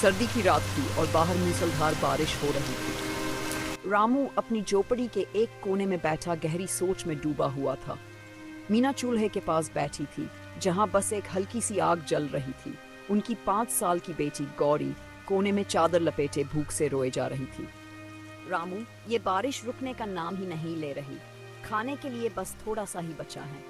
सर्दी की रात थी और बाहर मूसलाधार बारिश हो रही थी। रामू अपनी झोपड़ी के एक कोने में बैठा गहरी सोच में डूबा हुआ था। मीना चूल्हे के पास बैठी थी, जहां बस एक हल्की सी आग जल रही थी। उनकी 5 साल की बेटी गौरी कोने में चादर लपेटे भूख से रोए जा रही थी। रामू, ये बारिश रुकने का नाम ही नहीं ले रही। खाने के लिए बस थोड़ा सा ही बचा है।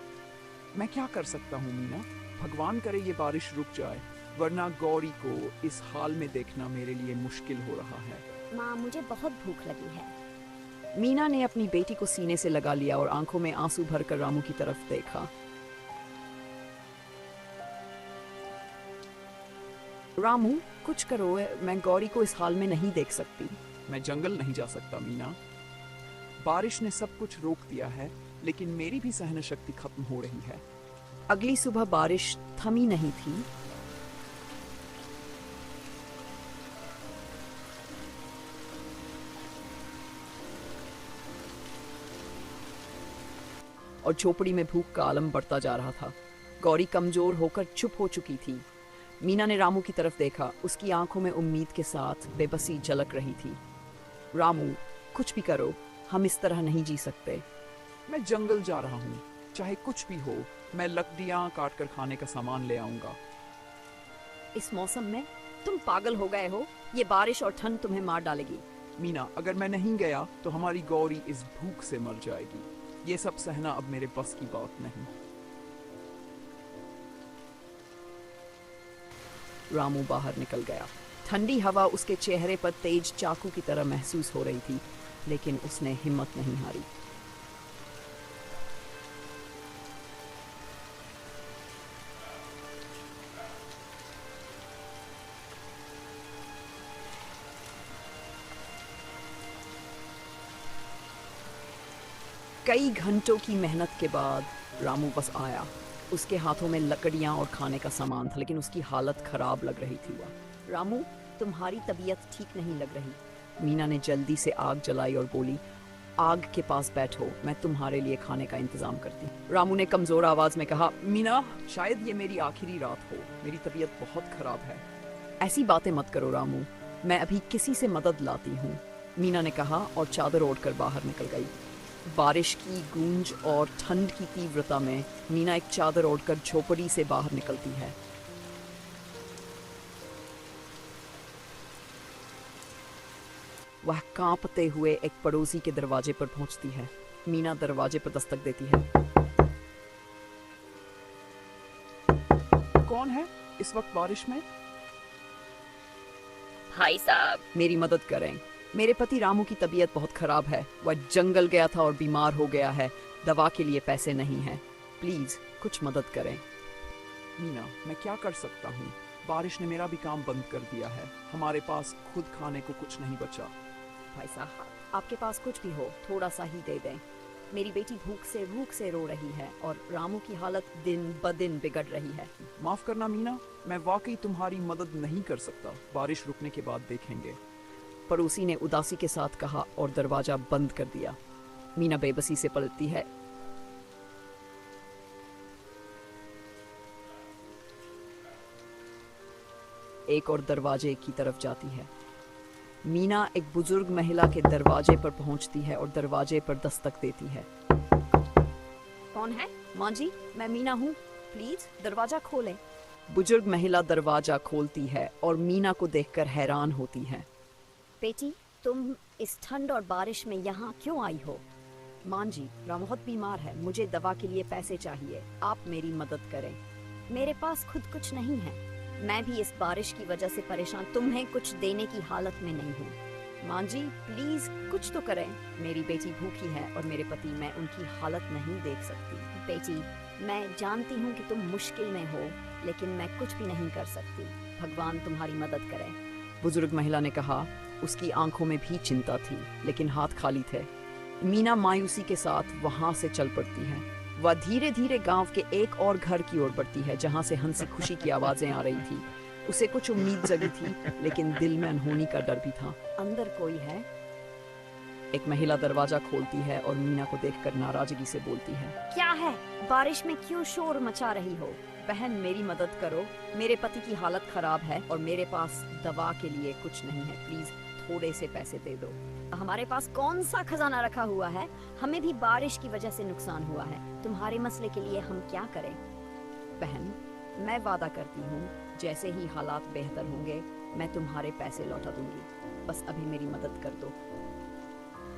मैं क्या कर सकता हूँ मीना? भगवान करे ये बारिश रुक जाए, वरना गौरी को इस हाल में देखना मेरे लिए मुश्किल हो रहा है। माँ, मुझे बहुत भूख लगी है। मीना ने अपनी बेटी को सीने से लगा लिया और आंखों में आंसू भरकर रामू की तरफ देखा। रामू, कुछ करो, मैं गौरी को इस हाल में नहीं देख सकती। मैं जंगल नहीं जा सकता मीना। बारिश ने सब कुछ रोक दिया है, लेकिन मेरी भी सहन शक्ति खत्म हो रही है। अगली सुबह बारिश थमी नहीं थी। और झोपड़ी में भूख का आलम बढ़ता जा रहा था। गौरी कमजोर होकर चुप हो चुकी थी। मीना ने रामू की तरफ देखा। उसकी आंखों में उम्मीद के साथ बेबसी झलक रही थी। रामू, कुछ भी करो, हम इस तरह नहीं जी सकते। मैं जंगल जा रहा हूँ, चाहे कुछ भी हो। मैं लकड़ियाँ काट कर खाने का सामान ले आऊंगा। इस मौसम में तुम पागल हो गए हो। ये बारिश और ठंड तुम्हें मार डालेगी। मीना, अगर मैं नहीं गया तो हमारी गौरी इस भूख से मर जाएगी। ये सब सहना अब मेरे बस की बात नहीं। रामू बाहर निकल गया। ठंडी हवा उसके चेहरे पर तेज चाकू की तरह महसूस हो रही थी, लेकिन उसने हिम्मत नहीं हारी। कई घंटों की मेहनत के बाद रामू बस आया। उसके हाथों में लकड़ियां और खाने का सामान था, लेकिन उसकी हालत खराब लग रही थी। रामू, तुम्हारी तबीयत ठीक नहीं लग रही। मीना ने जल्दी से आग जलाई और बोली, आग के पास बैठो, मैं तुम्हारे लिए खाने का इंतजाम करती हूँ। रामू ने कमजोर आवाज में कहा, मीना, शायद ये मेरी आखिरी रात हो। मेरी तबीयत बहुत खराब है। ऐसी बातें मत करो रामू, मैं अभी किसी से मदद लाती हूँ, मीना ने कहा और चादर ओढ़कर बाहर निकल गई। बारिश की गूंज और ठंड की तीव्रता में मीना एक चादर ओढ़कर झोपड़ी से बाहर निकलती है। वह कांपते हुए एक पड़ोसी के दरवाजे पर पहुंचती है। मीना दरवाजे पर दस्तक देती है। कौन है इस वक्त बारिश में? भाई साहब, मेरी मदद करें। मेरे पति रामू की तबीयत बहुत खराब है। वह जंगल गया था और बीमार हो गया है। दवा के लिए पैसे नहीं हैं। प्लीज कुछ मदद करें। मीना, मैं क्या कर सकता हूँ? बारिश ने मेरा भी काम बंद कर दिया है। हमारे पास खुद खाने को कुछ नहीं बचा। भाई साहब, आपके पास कुछ भी हो, थोड़ा सा ही दे दें। मेरी बेटी भूख से रो रही है और रामू की हालत दिन ब दिन बिगड़ रही है। माफ करना मीना, मैं वाकई तुम्हारी मदद नहीं कर सकता। बारिश रुकने के बाद देखेंगे। पड़ोसी ने उदासी के साथ कहा और दरवाजा बंद कर दिया। मीना बेबसी से पलटती है। एक और दरवाजे की तरफ जाती है। मीना एक बुजुर्ग महिला के दरवाजे पर पहुंचती है और दरवाजे पर दस्तक देती है। कौन है? माँ जी, मैं मीना हूँ, प्लीज दरवाजा खोलें। बुजुर्ग महिला दरवाजा खोलती है और मीना को देखकर हैरान होती है। बेटी, तुम इस ठंड और बारिश में यहाँ क्यों आई हो? माँ जी, राम बहुत बीमार है, मुझे दवा के लिए पैसे चाहिए, आप मेरी मदद करें। मेरे पास खुद कुछ नहीं है। मैं भी इस बारिश की वजह से परेशान, तुम्हें कुछ देने की हालत में नहीं हूँ। माँ जी, प्लीज कुछ तो करें। मेरी बेटी भूखी है और मेरे पति, मैं उनकी हालत नहीं देख सकती। बेटी, मैं जानती हूँ कि तुम मुश्किल में हो, लेकिन मैं कुछ भी नहीं कर सकती। भगवान तुम्हारी मदद करे। बुजुर्ग महिला ने कहा। उसकी आंखों में भी चिंता थी, लेकिन हाथ खाली थे। मीना मायूसी के साथ वहां से चल पड़ती है। वह धीरे धीरे गांव के एक और घर की ओर बढ़ती है, जहां से हंसी खुशी की आवाजें आ रही थी। उसे कुछ उम्मीद जगी थी, लेकिन दिल में अनहोनी का डर भी था। अंदर कोई है? एक महिला दरवाजा खोलती है और मीना को देखकर नाराजगी से बोलती है, क्या है? बारिश में क्यों शोर मचा रही हो? बहन मेरी मदद करो, मेरे पति की हालत खराब है और मेरे पास दवा के लिए कुछ नहीं है, प्लीज थोड़े से पैसे दे दो। हमारे पास कौन सा खजाना रखा हुआ है? हमें भी बारिश की वजह से नुकसान हुआ है। तुम्हारे मसले के लिए हम क्या करें? बहन मैं वादा करती हूँ, जैसे ही हालात बेहतर होंगे मैं तुम्हारे पैसे लौटा दूंगी, बस अभी मेरी मदद कर दो।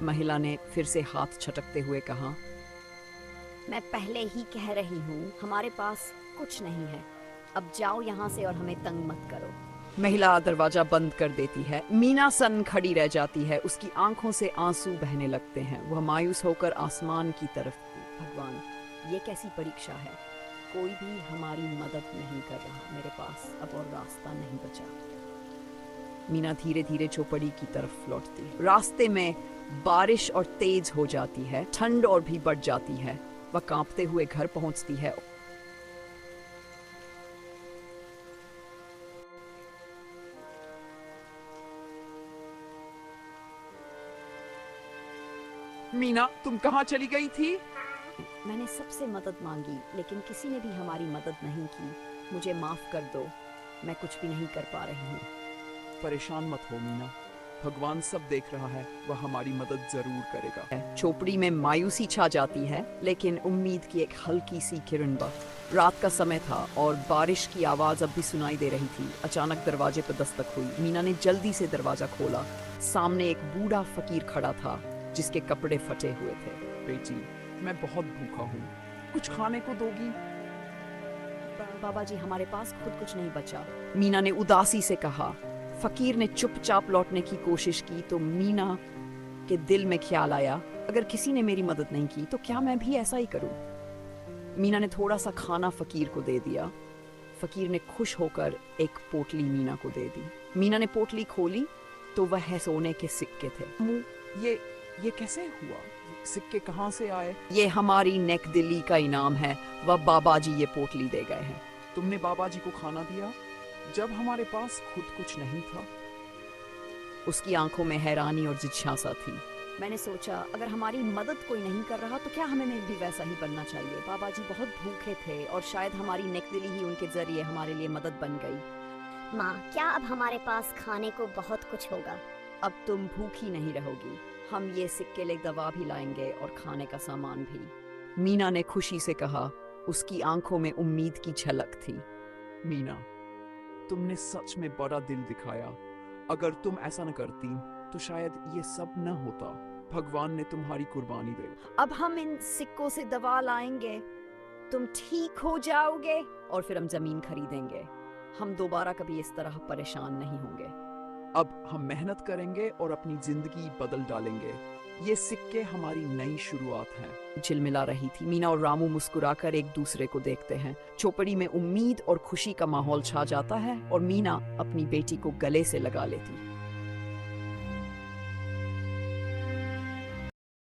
महिला ने फिर से हाथ छटकते हुए कहा, मैं पहले ही कह रही हूँ हमारे पास कुछ नहीं है। अब जाओ यहाँ से और हमें तंग मत करो। महिला दरवाजा बंद कर देती है। मीना सन खड़ी रह जाती है, उसकी आंखों से आंसू बहने लगते हैं। वह मायूस होकर आसमान की तरफ, भगवान ये कैसी परीक्षा है, कोई भी हमारी मदद नहीं कर रहा, मेरे पास अब और रास्ता नहीं बचा। मीना धीरे धीरे चौपड़ी की तरफ लौटती है। रास्ते में बारिश और तेज हो जाती है, ठंड और भी बढ़ जाती है। वह कांपते हुए घर पहुंचती है। मीना तुम कहाँ चली गई थी? मैंने सबसे मदद मांगी लेकिन किसी ने भी हमारी मदद नहीं की। मुझे माफ कर दो, मैं कुछ भी नहीं कर पा रही हूँ। परेशान मत हो मीना, भगवान सब देख रहा है, वह हमारी मदद जरूर करेगा। चौपड़ी में मायूसी छा जाती है, लेकिन उम्मीद की एक हल्की सी किरण बस। रात का समय था और बारिश की आवाज अब भी सुनाई दे रही थी। अचानक दरवाजे पर दस्तक हुई। मीना ने जल्दी से दरवाजा खोला। सामने एक बूढ़ा फकीर खड़ा था जिसके कपड़े फटे हुए थे। बेटी मैं बहुत भूखा हूँ, कुछ खाने को दोगी? बाबा जी हमारे पास खुद कुछ नहीं बचा, मीना ने उदासी से कहा। फकीर ने चुपचाप लौटने की कोशिश की तो मीना के दिल में ख्याल आया, अगर किसी ने मेरी मदद नहीं की तो क्या मैं भी ऐसा ही करूं? मीना ने थोड़ा सा खाना फकीर को दे दिया। फकीर ने खुश होकर एक पोटली मीना को दे दी। मीना ने पोटली खोली तो वह सोने के सिक्के थे। ये कैसे हुआ? सिक्के कहाँ से आए? ये हमारी नेकदिली का इनाम है, वह बाबा जी ये पोटली दे गए हैं। तुमने बाबा जी को खाना दिया जब हमारे पास खुद कुछ नहीं था? उसकी आंखों में हैरानी और जिज्ञासा थी। मैंने सोचा अगर हमारी मदद कोई नहीं कर रहा तो क्या हमें भी वैसा ही बनना चाहिए। बाबा जी बहुत भूखे थे और शायद हमारी नेकदिली ही उनके जरिए हमारे लिए मदद बन गई। माँ, क्या अब हमारे पास खाने को बहुत कुछ होगा? अब तुम भूखी नहीं रहोगी, हम ये सिक्के ले दवा भी लाएंगे और खाने का सामान भी। मीना ने खुशी से कहा। उसकी आंखों में उम्मीद की झलक थी। मीना तुमने सच में बड़ा दिल दिखाया, अगर तुम ऐसा न करती तो शायद ये सब न होता। भगवान ने तुम्हारी कुर्बानी दे। अब हम इन सिक्कों से दवा लाएंगे, तुम ठीक हो जाओगे और फिर हम जमीन खरीदेंगे। हम दोबारा कभी इस तरह परेशान नहीं होंगे। अब हम मेहनत करेंगे और अपनी जिंदगी बदल डालेंगे। ये सिक्के हमारी नई शुरुआत है। झिलमिला रही थी। मीना और रामू मुस्कुराकर एक दूसरे को देखते हैं। चौपड़ी में उम्मीद और खुशी का माहौल छा जाता है और मीना अपनी बेटी को गले से लगा लेती है।